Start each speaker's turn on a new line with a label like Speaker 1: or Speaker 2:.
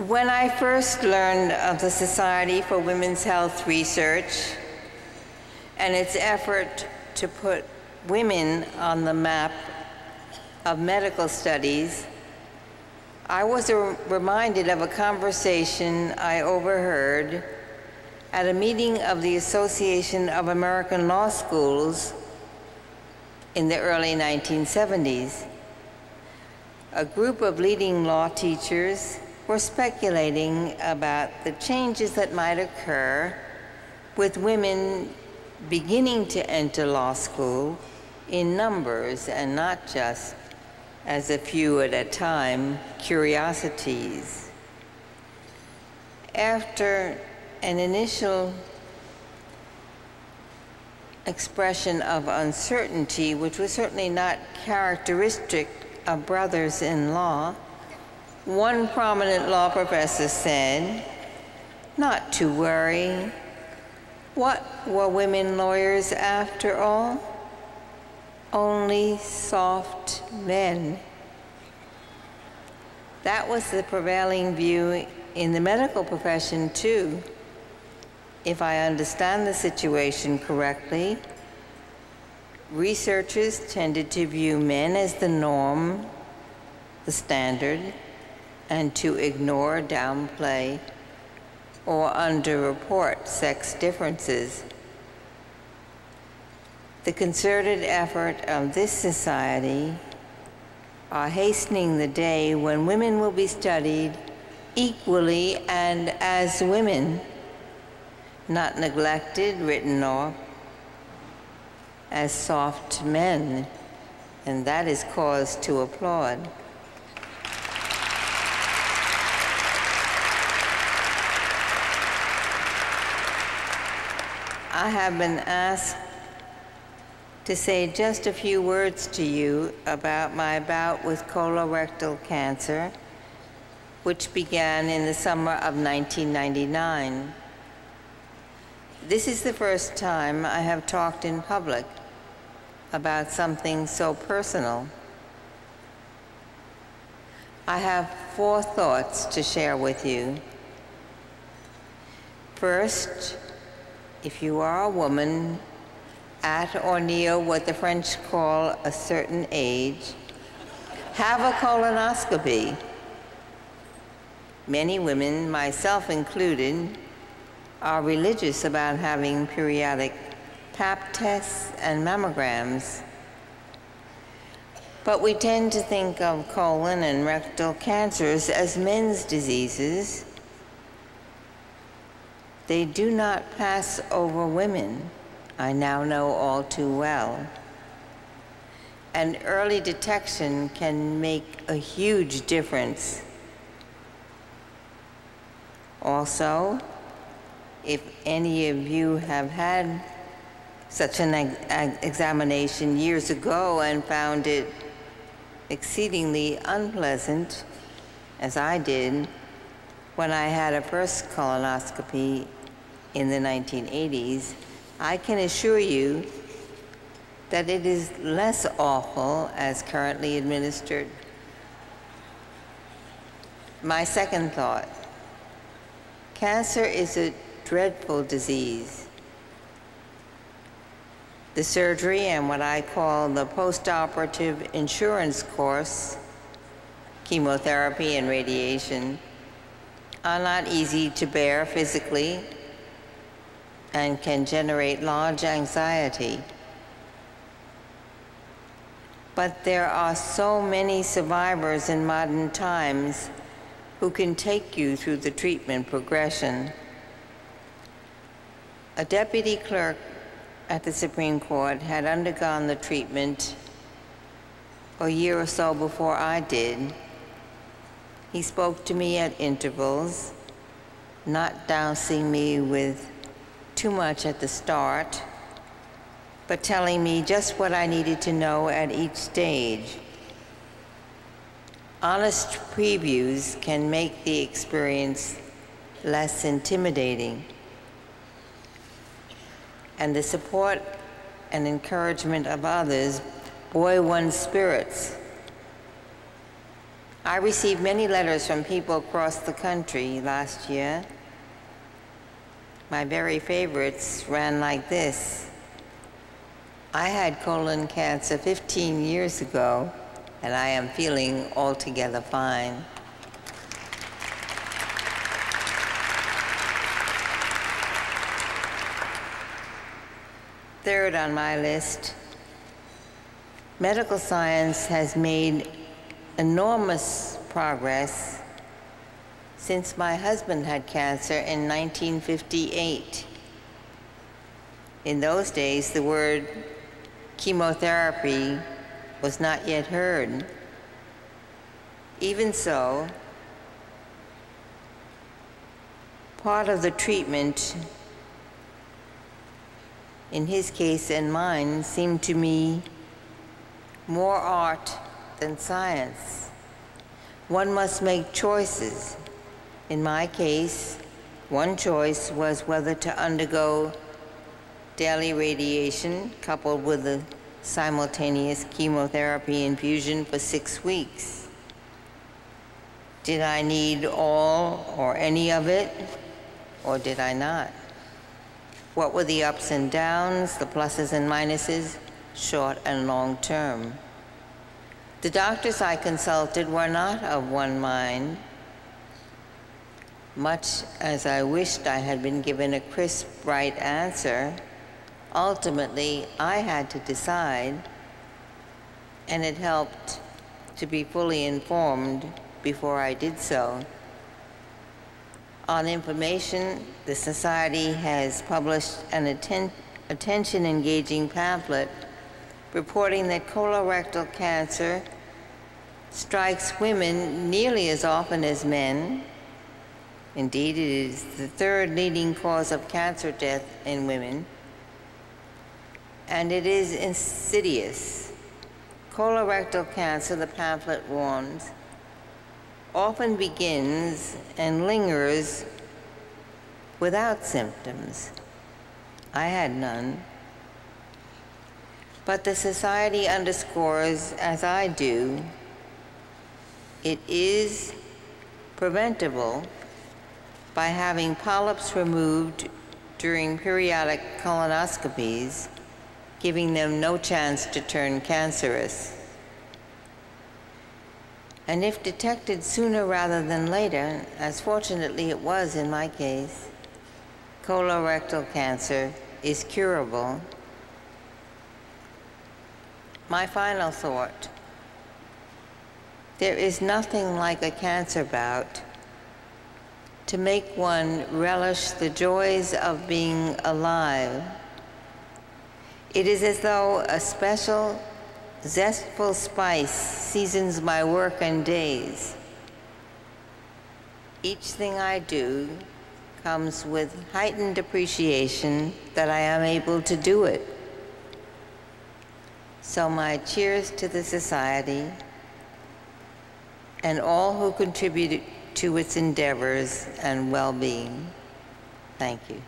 Speaker 1: When I first learned of the Society for Women's Health Research and its effort to put women on the map of medical studies, I was reminded of a conversation I overheard at a meeting of the Association of American Law Schools in the early 1970s. A group of leading law teachers were speculating about the changes that might occur with women beginning to enter law school in numbers and not just as a few at a time, curiosities. After an initial expression of uncertainty, which was certainly not characteristic of brothers-in-law, one prominent law professor said, "Not to worry. What were women lawyers after all? Only soft men." That was the prevailing view in the medical profession too. If I understand the situation correctly, researchers tended to view men as the norm, the standard, and to ignore, downplay, or underreport sex differences. The concerted effort of this society are hastening the day when women will be studied equally and as women, not neglected, written off as soft men, and that is cause to applaud. I have been asked to say just a few words to you about my bout with colorectal cancer, which began in the summer of 1999. This is the first time I have talked in public about something so personal. I have 4 thoughts to share with you. First, if you are a woman at or near what the French call a certain age, have a colonoscopy. Many women, myself included, are religious about having periodic pap tests and mammograms. But we tend to think of colon and rectal cancers as men's diseases. They do not pass over women, I now know all too well. And early detection can make a huge difference. Also, if any of you have had such an examination years ago and found it exceedingly unpleasant, as I did when I had a first colonoscopy in the 1980s, I can assure you that it is less awful as currently administered. My second thought, cancer is a dreadful disease. The surgery and what I call the post-operative insurance course, chemotherapy and radiation, are not easy to bear physically and can generate large anxiety. But there are so many survivors in modern times who can take you through the treatment progression. A deputy clerk at the Supreme Court had undergone the treatment a year or so before I did. He spoke to me at intervals, not dousing me with too much at the start, but telling me just what I needed to know at each stage. Honest previews can make the experience less intimidating. And the support and encouragement of others buoy one's spirits. I received many letters from people across the country last year. My very favorites ran like this. I had colon cancer 15 years ago, and I am feeling altogether fine. Third on my list, medical science has made enormous progress since my husband had cancer in 1958. In those days, the word chemotherapy was not yet heard. Even so, part of the treatment, in his case and mine, seemed to me more art than science. One must make choices. In my case, one choice was whether to undergo daily radiation coupled with a simultaneous chemotherapy infusion for 6 weeks. Did I need all or any of it, or did I not? What were the ups and downs, the pluses and minuses, short and long term? The doctors I consulted were not of one mind. Much as I wished I had been given a crisp, right answer, ultimately I had to decide, and it helped to be fully informed before I did so. On information, the Society has published an attention-engaging pamphlet reporting that colorectal cancer strikes women nearly as often as men. Indeed, it is the third leading cause of cancer death in women, and it is insidious. Colorectal cancer, the pamphlet warns, often begins and lingers without symptoms. I had none. But the Society underscores, as I do, it is preventable by having polyps removed during periodic colonoscopies, giving them no chance to turn cancerous. And if detected sooner rather than later, as fortunately it was in my case, colorectal cancer is curable. My final thought: there is nothing like a cancer bout to make one relish the joys of being alive. It is as though a special, zestful spice seasons my work and days. Each thing I do comes with heightened appreciation that I am able to do it. So my cheers to the Society and all who contribute to its endeavors and well-being. Thank you.